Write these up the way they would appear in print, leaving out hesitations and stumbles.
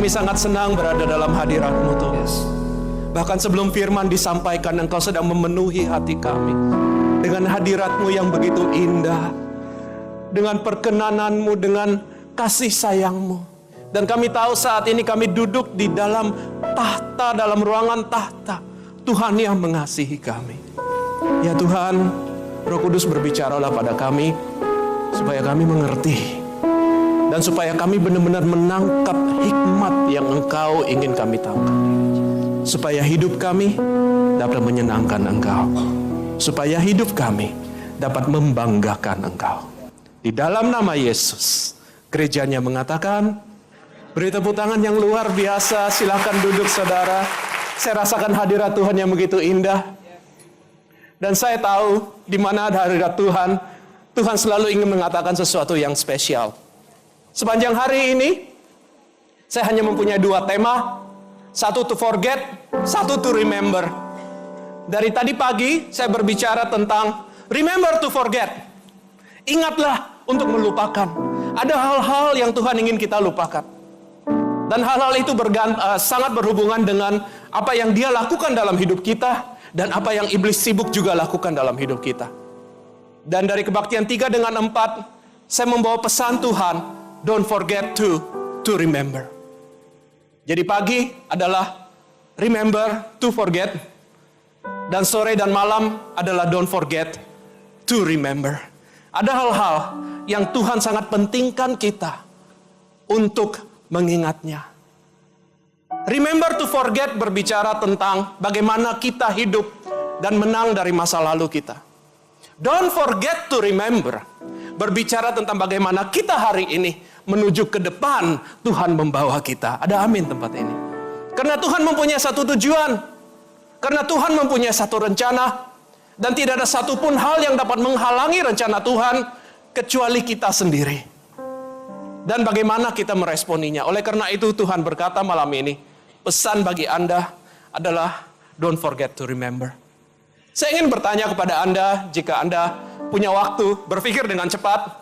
Kami sangat senang berada dalam hadirat-Mu Tuhan. Bahkan sebelum firman disampaikan, Engkau sedang memenuhi hati kami dengan hadirat-Mu yang begitu indah, dengan perkenanan-Mu, dengan kasih sayang-Mu. Dan kami tahu saat ini kami duduk di dalam tahta, dalam ruangan tahta Tuhan yang mengasihi kami. Ya Tuhan, Roh Kudus berbicaralah pada kami supaya kami mengerti dan supaya kami benar-benar menangkap hikmat yang Engkau ingin kami tangkap. Supaya hidup kami dapat menyenangkan Engkau. Supaya hidup kami dapat membanggakan Engkau. Di dalam nama Yesus, gerejanya mengatakan, beri tepuk tangan yang luar biasa. Silakan duduk saudara. Saya rasakan hadirat Tuhan yang begitu indah. Dan saya tahu di mana ada hadirat Tuhan, Tuhan selalu ingin mengatakan sesuatu yang spesial. Sepanjang hari ini, saya hanya mempunyai 2 tema. Satu to forget, satu to remember. Dari tadi pagi saya berbicara tentang remember to forget. Ingatlah untuk melupakan. Ada hal-hal yang Tuhan ingin kita lupakan. Dan hal-hal itu sangat berhubungan dengan apa yang Dia lakukan dalam hidup kita dan apa yang iblis sibuk juga lakukan dalam hidup kita. Dan dari kebaktian 3 dengan 4, saya membawa pesan Tuhan, don't forget to remember. Jadi pagi adalah remember to forget, dan sore dan malam adalah don't forget to remember. Ada hal-hal yang Tuhan sangat pentingkan kita untuk mengingatnya. Remember to forget berbicara tentang bagaimana kita hidup dan menang dari masa lalu kita. Don't forget to remember berbicara tentang bagaimana kita hari ini menuju ke depan Tuhan membawa kita. Ada amin tempat ini. Karena Tuhan mempunyai satu tujuan. Karena Tuhan mempunyai satu rencana. Dan tidak ada satupun hal yang dapat menghalangi rencana Tuhan kecuali kita sendiri. Dan bagaimana kita meresponinya. Oleh karena itu Tuhan berkata malam ini, pesan bagi Anda adalah don't forget to remember. Saya ingin bertanya kepada Anda, jika Anda punya waktu berpikir dengan cepat,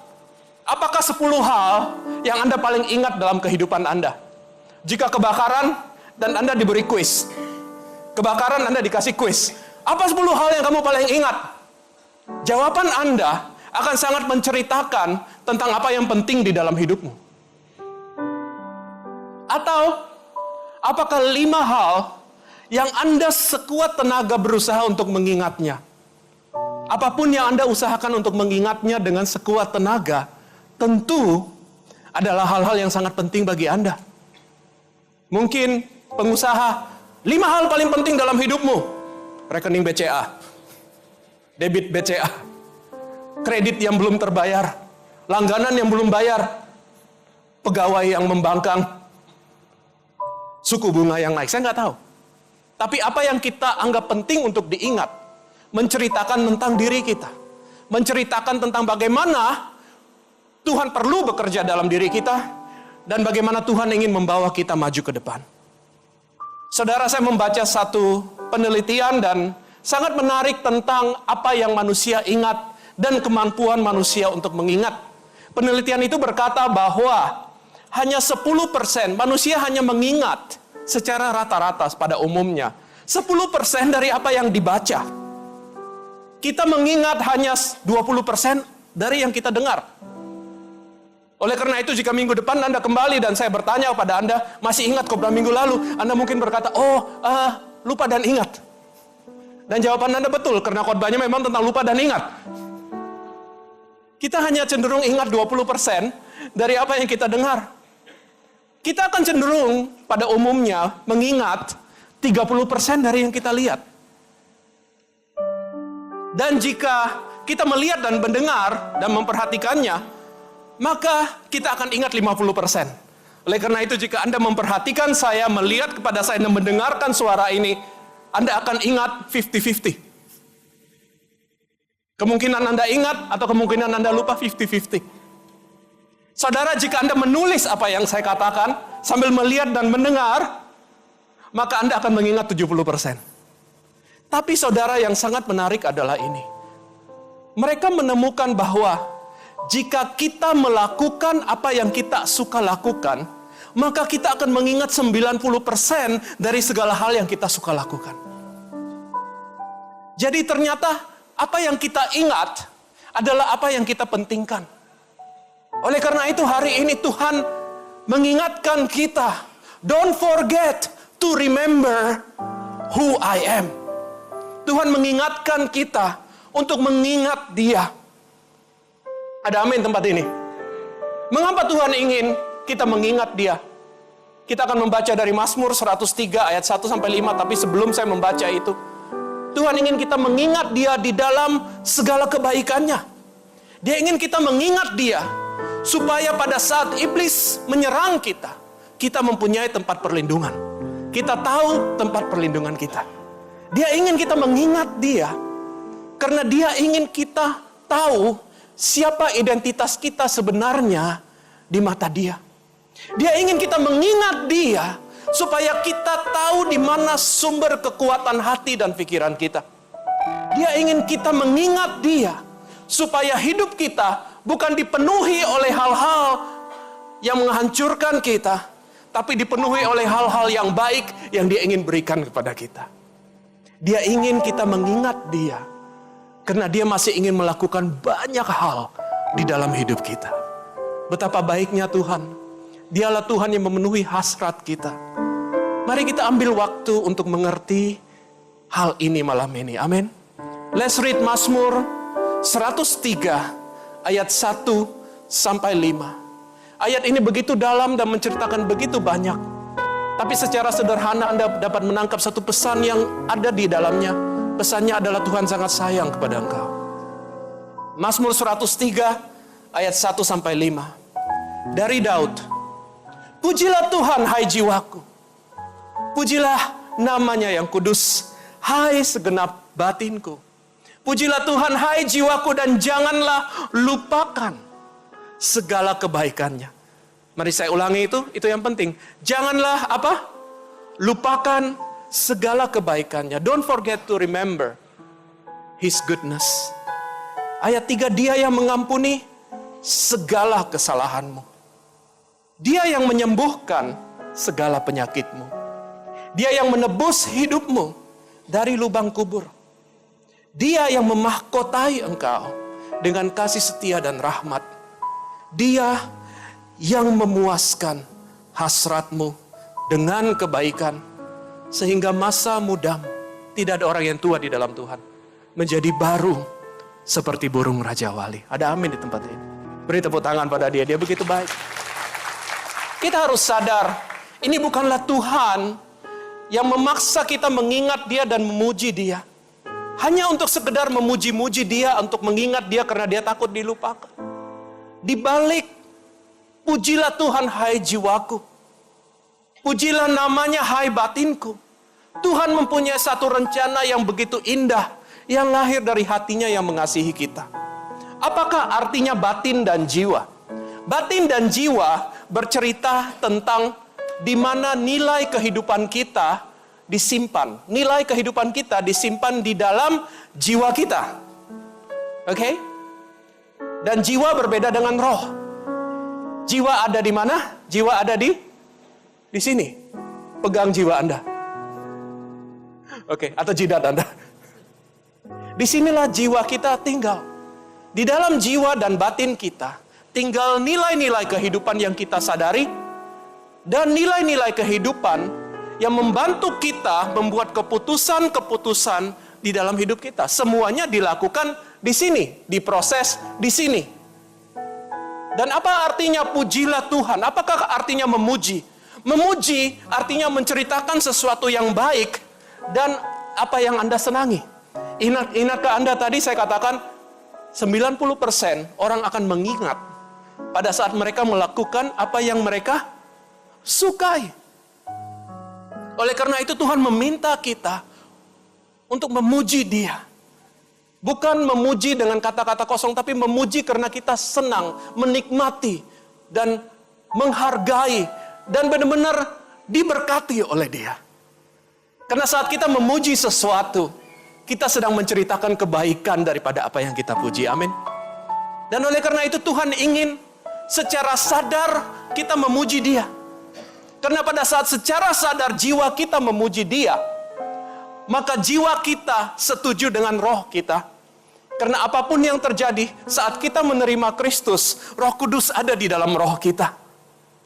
apakah 10 hal yang Anda paling ingat dalam kehidupan Anda? Jika kebakaran dan Anda diberi kuis. Kebakaran Anda dikasih kuis. Apa 10 hal yang kamu paling ingat? Jawaban Anda akan sangat menceritakan tentang apa yang penting di dalam hidupmu. Atau apakah 5 hal yang Anda sekuat tenaga berusaha untuk mengingatnya? Apapun yang Anda usahakan untuk mengingatnya dengan sekuat tenaga, tentu adalah hal-hal yang sangat penting bagi Anda. Mungkin pengusaha, 5 hal paling penting dalam hidupmu. Rekening BCA, debit BCA, kredit yang belum terbayar, langganan yang belum bayar, pegawai yang membangkang, suku bunga yang naik. Saya nggak tahu. Tapi apa yang kita anggap penting untuk diingat, menceritakan tentang diri kita, menceritakan tentang bagaimana Tuhan perlu bekerja dalam diri kita, dan bagaimana Tuhan ingin membawa kita maju ke depan. Saudara, saya membaca satu penelitian dan sangat menarik tentang apa yang manusia ingat dan kemampuan manusia untuk mengingat. Penelitian itu berkata bahwa hanya 10% manusia hanya mengingat secara rata-rata pada umumnya 10% dari apa yang dibaca. Kita mengingat hanya 20% dari yang kita dengar. Oleh karena itu, jika minggu depan Anda kembali dan saya bertanya kepada Anda, masih ingat khotbah minggu lalu? Anda mungkin berkata, lupa dan ingat. Dan jawaban Anda betul, karena khotbahnya memang tentang lupa dan ingat. Kita hanya cenderung ingat 20% dari apa yang kita dengar. Kita akan cenderung pada umumnya mengingat 30% dari yang kita lihat. Dan jika kita melihat dan mendengar dan memperhatikannya, maka kita akan ingat 50%. Oleh karena itu, jika Anda memperhatikan saya, melihat kepada saya, dan mendengarkan suara ini, Anda akan ingat 50-50. Kemungkinan Anda ingat atau kemungkinan Anda lupa 50-50. Saudara, jika Anda menulis apa yang saya katakan, sambil melihat dan mendengar, maka Anda akan mengingat 70%. Tapi saudara, yang sangat menarik adalah ini. Mereka menemukan bahwa jika kita melakukan apa yang kita suka lakukan, maka kita akan mengingat 90% dari segala hal yang kita suka lakukan. Jadi ternyata apa yang kita ingat adalah apa yang kita pentingkan. Oleh karena itu hari ini Tuhan mengingatkan kita, don't forget to remember who I am. Tuhan mengingatkan kita untuk mengingat Dia. Ada amin tempat ini. Mengapa Tuhan ingin kita mengingat Dia? Kita akan membaca dari Mazmur 103 ayat 1-5, tapi sebelum saya membaca itu, Tuhan ingin kita mengingat Dia di dalam segala kebaikannya. Dia ingin kita mengingat Dia, supaya pada saat iblis menyerang kita, kita mempunyai tempat perlindungan. Kita tahu tempat perlindungan kita. Dia ingin kita mengingat Dia, karena Dia ingin kita tahu siapa identitas kita sebenarnya di mata Dia. Dia ingin kita mengingat Dia, supaya kita tahu di mana sumber kekuatan hati dan pikiran kita. Dia ingin kita mengingat Dia, supaya hidup kita bukan dipenuhi oleh hal-hal yang menghancurkan kita, tapi dipenuhi oleh hal-hal yang baik yang Dia ingin berikan kepada kita. Dia ingin kita mengingat Dia, karena Dia masih ingin melakukan banyak hal di dalam hidup kita. Betapa baiknya Tuhan. Dialah Tuhan yang memenuhi hasrat kita. Mari kita ambil waktu untuk mengerti hal ini malam ini. Amin. Let's read Mazmur 103 ayat 1-5. Ayat ini begitu dalam dan menceritakan begitu banyak. Tapi secara sederhana Anda dapat menangkap satu pesan yang ada di dalamnya. Pesannya adalah Tuhan sangat sayang kepada engkau. Mazmur 103 ayat 1-5. Dari Daud. Pujilah Tuhan, hai jiwaku. Pujilah namanya yang kudus, hai segenap batinku. Pujilah Tuhan, hai jiwaku, dan janganlah lupakan segala kebaikannya. Mari saya ulangi itu yang penting. Janganlah apa? Lupakan segala kebaikannya. Don't forget to remember His goodness. Ayat 3, Dia yang mengampuni segala kesalahanmu. Dia yang menyembuhkan segala penyakitmu. Dia yang menebus hidupmu dari lubang kubur. Dia yang memahkotai engkau dengan kasih setia dan rahmat. Dia yang memuaskan hasratmu dengan kebaikan, sehingga masa mudamu, tidak ada orang yang tua di dalam Tuhan, menjadi baru seperti burung Raja Wali. Ada amin di tempat ini. Beri tepuk tangan pada Dia, Dia begitu baik. Kita harus sadar, ini bukanlah Tuhan yang memaksa kita mengingat Dia dan memuji Dia. Hanya untuk sekedar memuji-muji Dia, untuk mengingat Dia karena Dia takut dilupakan. Di balik, pujilah Tuhan, hai jiwaku. Pujilah namanya, hai batinku. Tuhan mempunyai satu rencana yang begitu indah, yang lahir dari hatinya yang mengasihi kita. Apakah artinya batin dan jiwa? Batin dan jiwa bercerita tentang di mana nilai kehidupan kita disimpan. Nilai kehidupan kita disimpan di dalam jiwa kita. Oke? Dan jiwa berbeda dengan roh. Jiwa ada di mana? Jiwa ada di sini. Pegang jiwa Anda. Oke, atau jidat Anda. Disinilah jiwa kita tinggal. Di dalam jiwa dan batin kita tinggal nilai-nilai kehidupan yang kita sadari, dan nilai-nilai kehidupan yang membantu kita membuat keputusan-keputusan di dalam hidup kita. Semuanya dilakukan di sini, diproses di sini. Dan apa artinya pujilah Tuhan? Apakah artinya memuji? Memuji artinya menceritakan sesuatu yang baik dan apa yang Anda senangi. Ingatkah Anda tadi saya katakan 90% orang akan mengingat pada saat mereka melakukan apa yang mereka sukai. Oleh karena itu Tuhan meminta kita untuk memuji Dia. Bukan memuji dengan kata-kata kosong, tapi memuji karena kita senang, menikmati, dan menghargai, dan benar-benar diberkati oleh Dia. Karena saat kita memuji sesuatu, kita sedang menceritakan kebaikan daripada apa yang kita puji. Amin. Dan oleh karena itu Tuhan ingin secara sadar kita memuji Dia. Karena pada saat secara sadar jiwa kita memuji Dia, maka jiwa kita setuju dengan roh kita. Karena apapun yang terjadi saat kita menerima Kristus, Roh Kudus ada di dalam roh kita.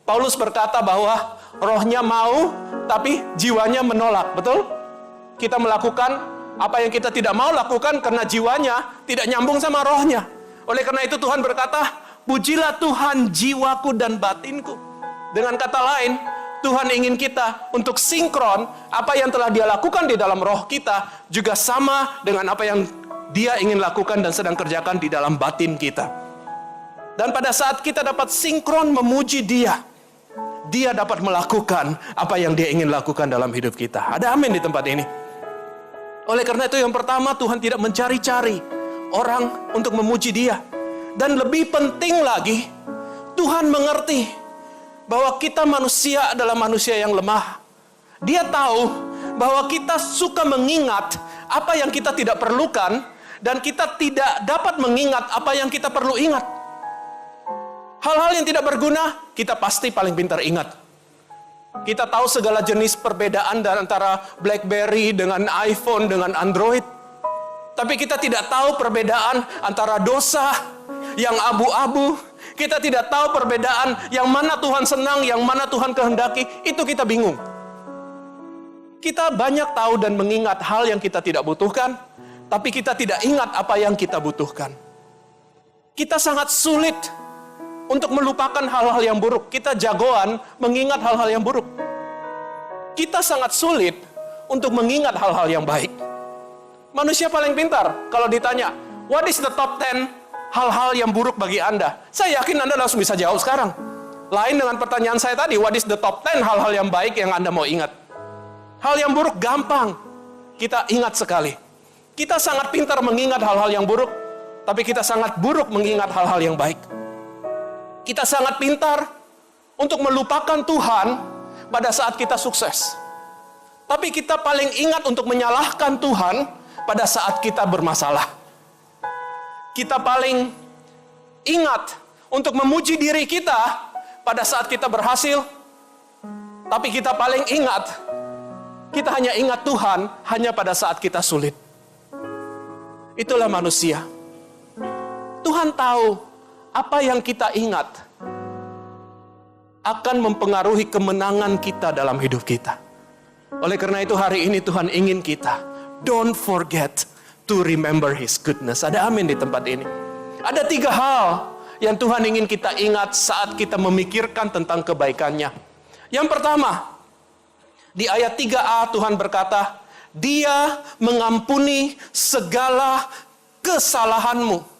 Paulus berkata bahwa rohnya mau, tapi jiwanya menolak. Betul? Kita melakukan apa yang kita tidak mau lakukan karena jiwanya tidak nyambung sama rohnya. Oleh karena itu Tuhan berkata, pujilah Tuhan jiwaku dan batinku. Dengan kata lain, Tuhan ingin kita untuk sinkron. Apa yang telah Dia lakukan di dalam roh kita juga sama dengan apa yang Dia ingin lakukan dan sedang kerjakan di dalam batin kita. Dan pada saat kita dapat sinkron memuji Dia, Dia dapat melakukan apa yang Dia ingin lakukan dalam hidup kita. Ada amin di tempat ini. Oleh karena itu yang pertama, Tuhan tidak mencari-cari orang untuk memuji Dia. Dan lebih penting lagi, Tuhan mengerti bahwa kita manusia adalah manusia yang lemah. Dia tahu bahwa kita suka mengingat apa yang kita tidak perlukan, dan kita tidak dapat mengingat apa yang kita perlu ingat. Hal-hal yang tidak berguna, kita pasti paling pintar ingat. Kita tahu segala jenis perbedaan antara BlackBerry dengan iPhone dengan Android. Tapi kita tidak tahu perbedaan antara dosa yang abu-abu. Kita tidak tahu perbedaan yang mana Tuhan senang, yang mana Tuhan kehendaki. Itu kita bingung. Kita banyak tahu dan mengingat hal yang kita tidak butuhkan, tapi kita tidak ingat apa yang kita butuhkan. Kita sangat sulit untuk melupakan hal-hal yang buruk. Kita jagoan mengingat hal-hal yang buruk. Kita sangat sulit untuk mengingat hal-hal yang baik. Manusia paling pintar kalau ditanya, what is the top 10 hal-hal yang buruk bagi Anda? Saya yakin Anda langsung bisa jawab sekarang. Lain dengan pertanyaan saya tadi, what is the top 10 hal-hal yang baik yang Anda mau ingat? Hal yang buruk gampang kita ingat sekali. Kita sangat pintar mengingat hal-hal yang buruk, tapi kita sangat buruk mengingat hal-hal yang baik. Kita sangat pintar untuk melupakan Tuhan pada saat kita sukses. Tapi kita paling ingat untuk menyalahkan Tuhan pada saat kita bermasalah. Kita paling ingat untuk memuji diri kita pada saat kita berhasil. Tapi kita paling ingat, kita hanya ingat Tuhan hanya pada saat kita sulit. Itulah manusia. Tuhan tahu apa yang kita ingat akan mempengaruhi kemenangan kita dalam hidup kita. Oleh karena itu hari ini Tuhan ingin kita, don't forget to remember His goodness. Ada amin di tempat ini. Ada 3 hal yang Tuhan ingin kita ingat saat kita memikirkan tentang kebaikannya. Yang pertama, di ayat 3a Tuhan berkata, Dia mengampuni segala kesalahanmu.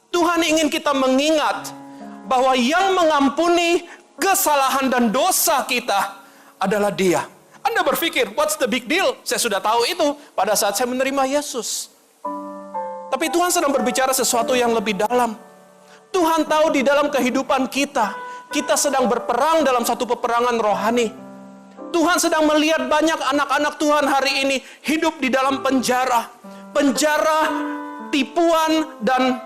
Tuhan ingin kita mengingat bahwa yang mengampuni kesalahan dan dosa kita adalah Dia. Anda berpikir, what's the big deal? Saya sudah tahu itu pada saat saya menerima Yesus. Tapi Tuhan sedang berbicara sesuatu yang lebih dalam. Tuhan tahu di dalam kehidupan kita, kita sedang berperang dalam satu peperangan rohani. Tuhan sedang melihat banyak anak-anak Tuhan hari ini hidup di dalam penjara. Penjara, tipuan, dan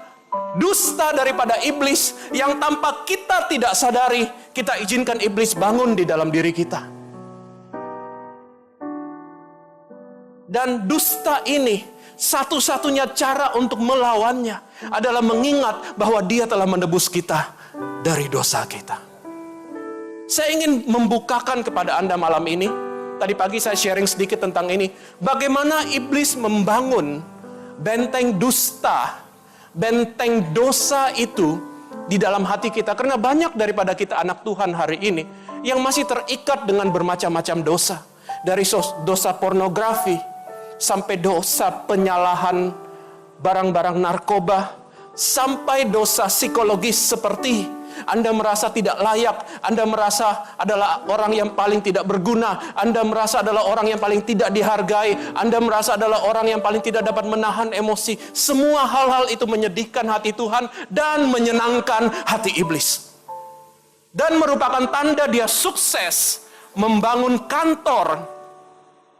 dusta daripada iblis yang tanpa kita tidak sadari, kita izinkan iblis bangun di dalam diri kita. Dan dusta ini, satu-satunya cara untuk melawannya adalah mengingat bahwa Dia telah menebus kita dari dosa kita. Saya ingin membukakan kepada Anda malam ini, tadi pagi saya sharing sedikit tentang ini, bagaimana iblis membangun benteng dusta, benteng dosa itu di dalam hati kita. Karena banyak daripada kita anak Tuhan hari ini yang masih terikat dengan bermacam-macam dosa. Dari dosa pornografi, sampai dosa penyalahan barang-barang narkoba, sampai dosa psikologis seperti Anda merasa tidak layak, Anda merasa adalah orang yang paling tidak berguna, Anda merasa adalah orang yang paling tidak dihargai, Anda merasa adalah orang yang paling tidak dapat menahan emosi. Semua hal-hal itu menyedihkan hati Tuhan dan menyenangkan hati iblis. Dan merupakan tanda dia sukses membangun kantor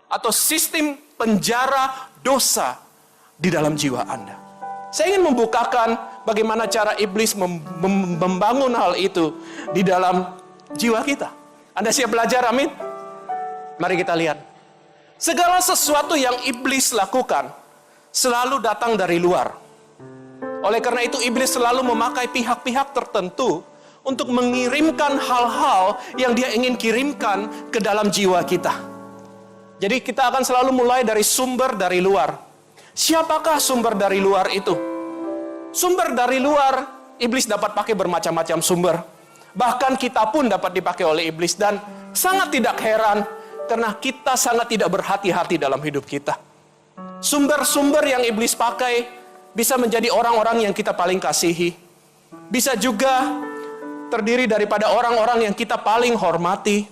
atau sistem penjara dosa di dalam jiwa Anda. Saya ingin membukakan bagaimana cara iblis membangun hal itu di dalam jiwa kita. Anda siap belajar? Amin. Mari kita lihat. Segala sesuatu yang iblis lakukan selalu datang dari luar. Oleh karena itu iblis selalu memakai pihak-pihak tertentu untuk mengirimkan hal-hal yang dia ingin kirimkan ke dalam jiwa kita. Jadi kita akan selalu mulai dari sumber dari luar. Siapakah sumber dari luar itu? Sumber dari luar, iblis dapat pakai bermacam-macam sumber. Bahkan kita pun dapat dipakai oleh iblis. Dan sangat tidak heran, karena kita sangat tidak berhati-hati dalam hidup kita. Sumber-sumber yang iblis pakai bisa menjadi orang-orang yang kita paling kasihi. Bisa juga terdiri daripada orang-orang yang kita paling hormati.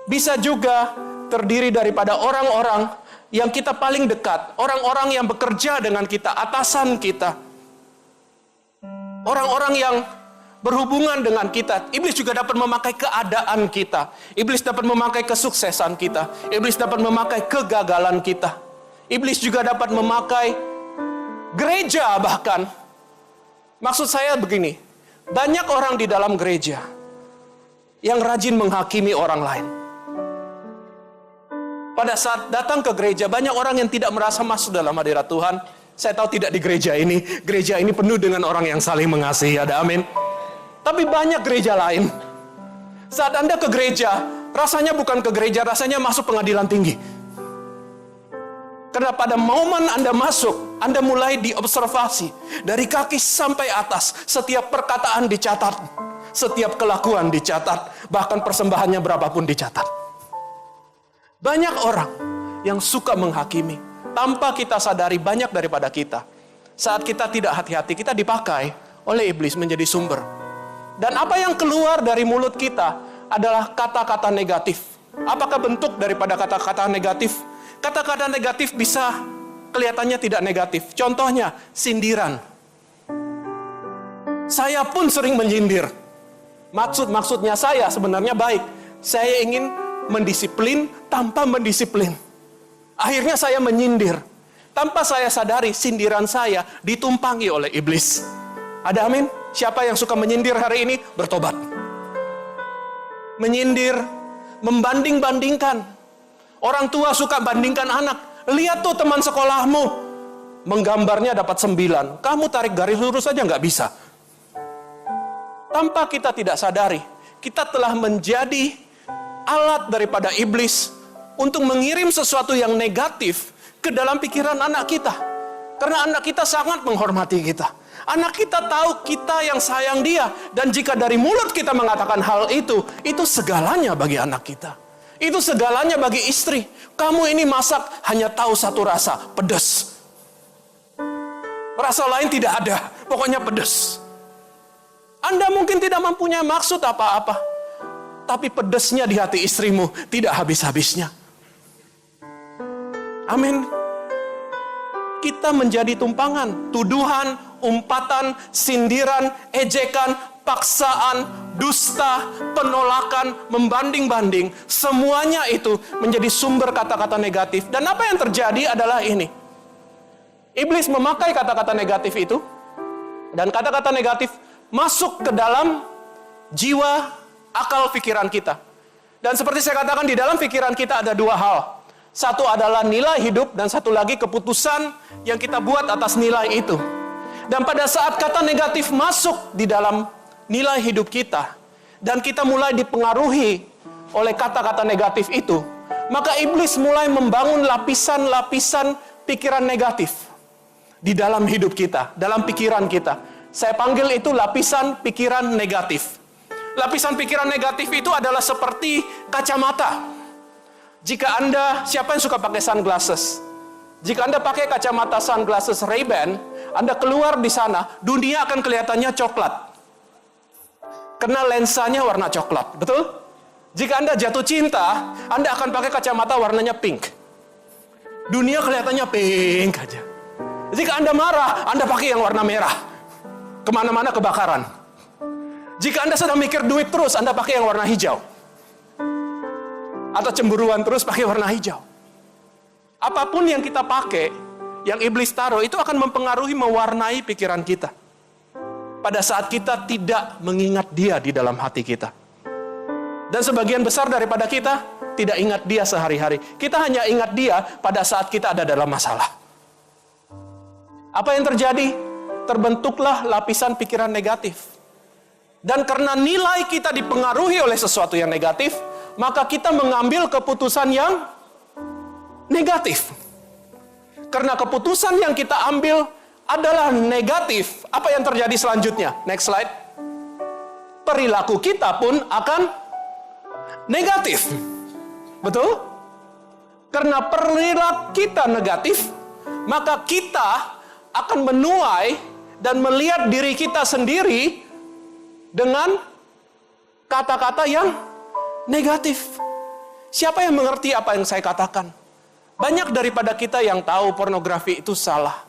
Bisa juga terdiri daripada orang-orang yang kita paling dekat. Orang-orang yang bekerja dengan kita, atasan kita. Orang-orang yang berhubungan dengan kita. Iblis juga dapat memakai keadaan kita. Iblis dapat memakai kesuksesan kita. Iblis dapat memakai kegagalan kita. Iblis juga dapat memakai gereja bahkan. Maksud saya begini, banyak orang di dalam gereja yang rajin menghakimi orang lain. Pada saat datang ke gereja, banyak orang yang tidak merasa masuk dalam hadirat Tuhan. Saya tahu tidak di gereja ini. Gereja ini penuh dengan orang yang saling mengasihi. Ada amin. Tapi banyak gereja lain. Saat Anda ke gereja, rasanya bukan ke gereja, rasanya masuk pengadilan tinggi. Karena pada momen Anda masuk, Anda mulai diobservasi. Dari kaki sampai atas, setiap perkataan dicatat. Setiap kelakuan dicatat. Bahkan persembahannya berapapun dicatat. Banyak orang yang suka menghakimi. Tanpa kita sadari banyak daripada kita. Saat kita tidak hati-hati, kita dipakai oleh iblis menjadi sumber. Dan apa yang keluar dari mulut kita adalah kata-kata negatif. Apakah bentuk daripada kata-kata negatif? Kata-kata negatif bisa kelihatannya tidak negatif. Contohnya, sindiran. Saya pun sering menyindir. Maksudnya saya sebenarnya baik. Saya ingin mendisiplin tanpa mendisiplin. Akhirnya saya menyindir. Tanpa saya sadari, sindiran saya ditumpangi oleh iblis. Ada amin? Siapa yang suka menyindir hari ini? Bertobat. Menyindir, membanding-bandingkan. Orang tua suka bandingkan anak. Lihat tuh teman sekolahmu. Menggambarnya dapat 9. Kamu tarik garis lurus aja nggak bisa. Tanpa kita tidak sadari, kita telah menjadi alat daripada iblis untuk mengirim sesuatu yang negatif ke dalam pikiran anak kita. Karena anak kita sangat menghormati kita. Anak kita tahu kita yang sayang dia. Dan jika dari mulut kita mengatakan hal itu segalanya bagi anak kita. Itu segalanya bagi istri. Kamu ini masak hanya tahu satu rasa, pedas. Rasa lain tidak ada, pokoknya pedas. Anda mungkin tidak mempunyai maksud apa-apa. Tapi pedasnya di hati istrimu tidak habis-habisnya. Amin. Kita menjadi tumpangan, tuduhan, umpatan, sindiran, ejekan, paksaan, dusta, penolakan, membanding-banding. Semuanya itu menjadi sumber kata-kata negatif. Dan apa yang terjadi adalah ini. Iblis memakai kata-kata negatif itu. Dan kata-kata negatif masuk ke dalam jiwa, akal pikiran kita. Dan seperti saya katakan, di dalam pikiran kita ada dua hal. Satu adalah nilai hidup, dan satu lagi keputusan yang kita buat atas nilai itu. Dan pada saat kata negatif masuk di dalam nilai hidup kita, dan kita mulai dipengaruhi oleh kata-kata negatif itu, maka iblis mulai membangun lapisan-lapisan pikiran negatif di dalam hidup kita, dalam pikiran kita. Saya panggil itu lapisan pikiran negatif. Lapisan pikiran negatif itu adalah seperti kacamata. Jika Anda, siapa yang suka pakai sunglasses? Jika Anda pakai kacamata sunglasses Ray-Ban, Anda keluar di sana, dunia akan kelihatannya coklat. Karena lensanya warna coklat, betul? Jika Anda jatuh cinta, Anda akan pakai kacamata warnanya pink. Dunia kelihatannya pink aja. Jika Anda marah, Anda pakai yang warna merah. Kemana-mana kebakaran. Jika Anda sedang mikir duit terus, Anda pakai yang warna hijau. Atau cemburuan terus pakai warna hijau. Apapun yang kita pakai, yang iblis taruh, itu akan mempengaruhi, mewarnai pikiran kita. Pada saat kita tidak mengingat dia di dalam hati kita. Dan sebagian besar daripada kita tidak ingat dia sehari-hari. Kita hanya ingat dia pada saat kita ada dalam masalah. Apa yang terjadi? Terbentuklah lapisan pikiran negatif. Dan karena nilai kita dipengaruhi oleh sesuatu yang negatif, maka kita mengambil keputusan yang negatif. Karena keputusan yang kita ambil adalah negatif. Apa yang terjadi selanjutnya? Next slide. Perilaku kita pun akan negatif. Betul? Karena perilaku kita negatif, maka kita akan menuai dan melihat diri kita sendiri dengan kata-kata yang negatif. Siapa yang mengerti apa yang saya katakan? Banyak daripada kita yang tahu pornografi itu salah.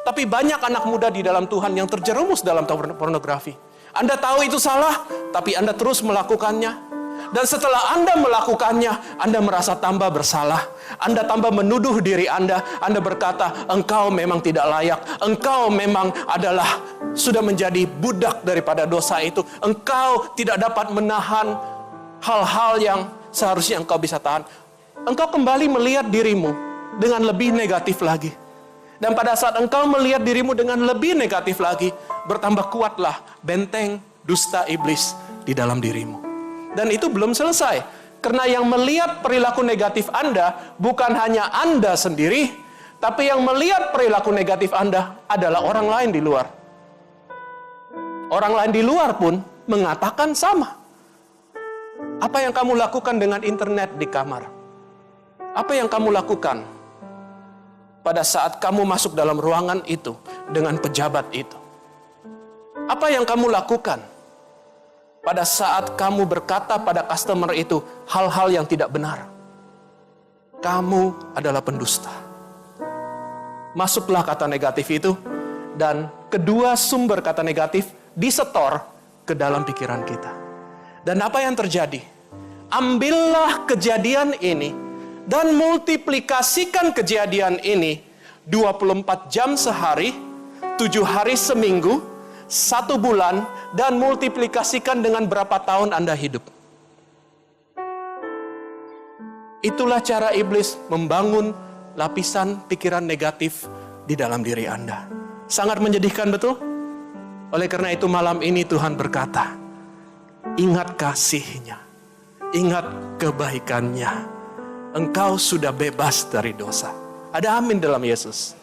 Tapi banyak anak muda di dalam Tuhan yang terjerumus dalam pornografi. Anda tahu itu salah, tapi Anda terus melakukannya. Dan setelah Anda melakukannya, Anda merasa tambah bersalah. Anda tambah menuduh diri Anda. Anda berkata, engkau memang tidak layak. Engkau memang adalah sudah menjadi budak daripada dosa itu. Engkau tidak dapat menahan hal-hal yang seharusnya engkau bisa tahan. Engkau kembali melihat dirimu dengan lebih negatif lagi. Dan pada saat engkau melihat dirimu dengan lebih negatif lagi, bertambah kuatlah benteng dusta iblis di dalam dirimu. Dan itu belum selesai. Karena yang melihat perilaku negatif Anda bukan hanya Anda sendiri, tapi yang melihat perilaku negatif Anda adalah orang lain di luar. Orang lain di luar pun mengatakan sama. Apa yang kamu lakukan dengan internet di kamar? Apa yang kamu lakukan pada saat kamu masuk dalam ruangan itu dengan pejabat itu? Apa yang kamu lakukan pada saat kamu berkata pada customer itu hal-hal yang tidak benar? Kamu adalah pendusta. Masuklah kata negatif itu, dan kedua sumber kata negatif disetor ke dalam pikiran kita. Dan apa yang terjadi? Ambillah kejadian ini dan multiplikasikan kejadian ini 24 jam sehari, 7 hari seminggu, 1 bulan, dan multiplikasikan dengan berapa tahun Anda hidup. Itulah cara iblis membangun lapisan pikiran negatif di dalam diri Anda. Sangat menyedihkan, betul? Oleh karena itu malam ini Tuhan berkata, ingat kasih-Nya, ingat kebaikannya. Engkau sudah bebas dari dosa. Ada amin dalam Yesus.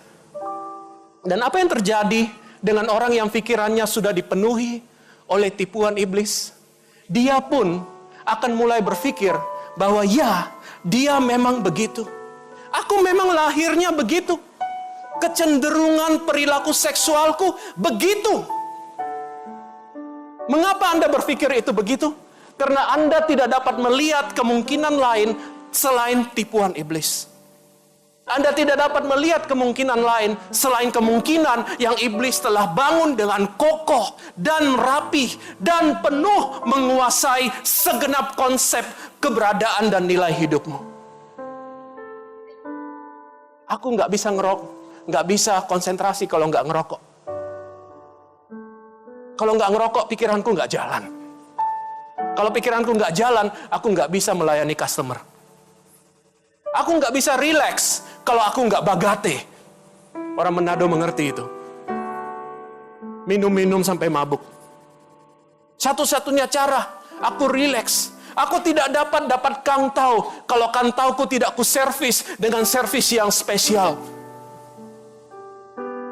Dan apa yang terjadi dengan orang yang pikirannya sudah dipenuhi oleh tipuan iblis? Dia pun akan mulai berpikir bahwa ya, dia memang begitu. Aku memang lahirnya begitu. Kecenderungan perilaku seksualku begitu. Mengapa Anda berpikir itu begitu? Karena Anda tidak dapat melihat kemungkinan lain selain tipuan iblis. Anda tidak dapat melihat kemungkinan lain selain kemungkinan yang iblis telah bangun dengan kokoh dan rapih dan penuh menguasai segenap konsep keberadaan dan nilai hidupmu. Aku nggak bisa ngerokok, nggak bisa konsentrasi kalau nggak ngerokok. Kalau nggak ngerokok, pikiranku nggak jalan. Kalau pikiranku nggak jalan, aku nggak bisa melayani customer. Aku nggak bisa rileks kalau aku nggak bagate. Orang Manado mengerti itu. Minum-minum sampai mabuk. Satu-satunya cara aku rileks. Aku tidak dapat kantau kalau kantauku tidak ku servis dengan servis yang spesial.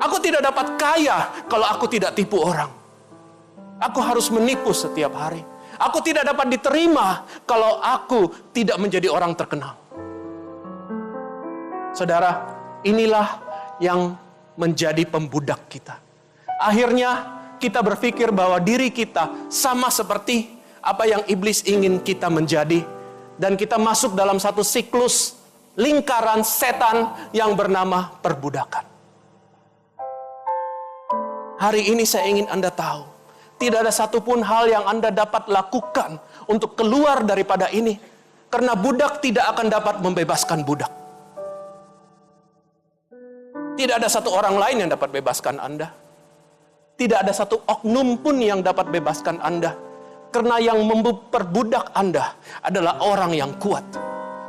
Aku tidak dapat kaya kalau aku tidak tipu orang. Aku harus menipu setiap hari. Aku tidak dapat diterima kalau aku tidak menjadi orang terkenal. Saudara, inilah yang menjadi pembudak kita. Akhirnya kita berpikir bahwa diri kita sama seperti apa yang iblis ingin kita menjadi. Dan kita masuk dalam satu siklus lingkaran setan yang bernama perbudakan. Hari ini saya ingin Anda tahu, tidak ada satupun hal yang Anda dapat lakukan untuk keluar daripada ini. Karena budak tidak akan dapat membebaskan budak. Tidak ada satu orang lain yang dapat bebaskan Anda. Tidak ada satu oknum pun yang dapat bebaskan Anda. Karena yang memperbudak Anda adalah orang yang kuat.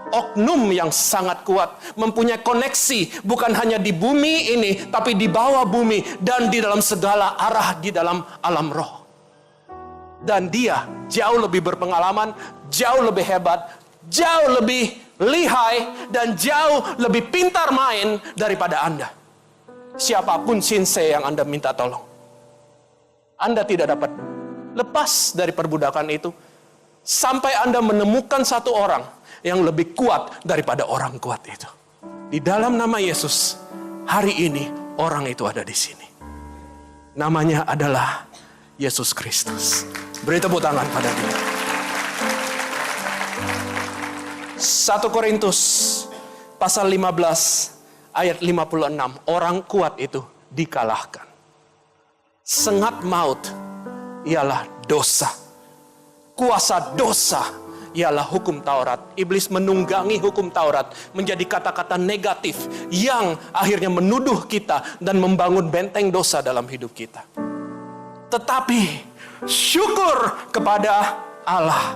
Oknum yang sangat kuat. Mempunyai koneksi bukan hanya di bumi ini, tapi di bawah bumi. Dan di dalam segala arah di dalam alam roh. Dan dia jauh lebih berpengalaman, jauh lebih hebat, jauh lebih lihai, dan jauh lebih pintar main daripada Anda. Siapapun Shinsei yang Anda minta tolong, Anda tidak dapat lepas dari perbudakan itu sampai Anda menemukan satu orang yang lebih kuat daripada orang kuat itu. Di dalam nama Yesus, hari ini orang itu ada di sini. Namanya adalah Yesus Kristus. Beri tepuk tangan pada dia. 1 Korintus pasal 15 ayat 56. Orang kuat itu dikalahkan. Sengat maut ialah dosa. Kuasa dosa ialah hukum Taurat. Iblis menunggangi hukum Taurat menjadi kata-kata negatif yang akhirnya menuduh kita dan membangun benteng dosa dalam hidup kita. Tetapi syukur kepada Allah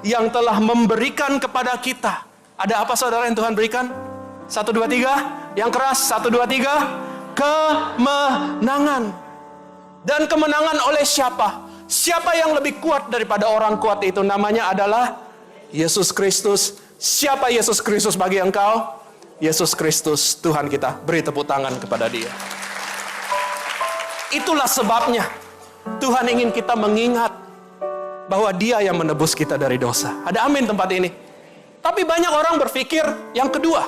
yang telah memberikan kepada kita. Ada apa saudara yang Tuhan berikan? 1, 2, 3. Yang keras. 1, 2, 3. Kemenangan. Dan kemenangan oleh siapa? Siapa yang lebih kuat daripada orang kuat itu? Namanya adalah Yesus Kristus. Siapa Yesus Kristus bagi engkau? Yesus Kristus Tuhan kita. Beri tepuk tangan kepada dia. Itulah sebabnya Tuhan ingin kita mengingat bahwa dia yang menebus kita dari dosa. Ada amin tempat ini. Tapi banyak orang berpikir yang kedua.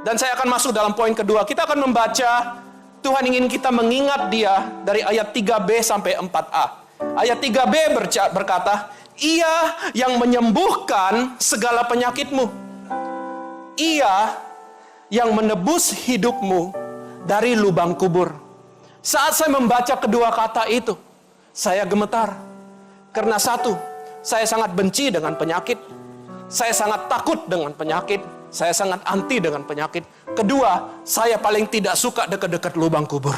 Dan saya akan masuk dalam poin kedua. Kita akan membaca, Tuhan ingin kita mengingat dia dari ayat 3b sampai 4a. Ayat 3b berkata, Ia yang menyembuhkan segala penyakitmu. Ia yang menebus hidupmu dari lubang kubur. Saat saya membaca kedua kata itu, saya gemetar. Karena satu, saya sangat benci dengan penyakit. Saya sangat takut dengan penyakit. Saya sangat anti dengan penyakit. Kedua, saya paling tidak suka dekat-dekat lubang kubur.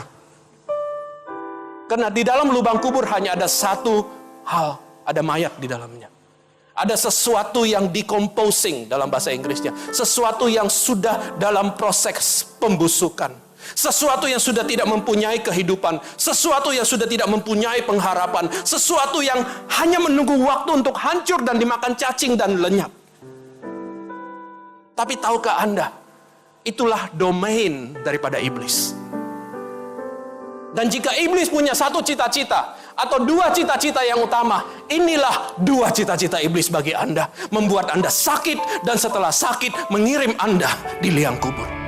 Karena di dalam lubang kubur hanya ada satu hal. Ada mayat di dalamnya. Ada sesuatu yang decomposing dalam bahasa Inggrisnya. Sesuatu yang sudah dalam proses pembusukan. Sesuatu yang sudah tidak mempunyai kehidupan. Sesuatu yang sudah tidak mempunyai pengharapan. Sesuatu yang hanya menunggu waktu untuk hancur dan dimakan cacing dan lenyap. Tapi tahukah Anda, itulah domain daripada iblis. Dan jika iblis punya satu cita-cita atau dua cita-cita yang utama, inilah dua cita-cita iblis bagi Anda. Membuat Anda sakit dan setelah sakit mengirim Anda di liang kubur.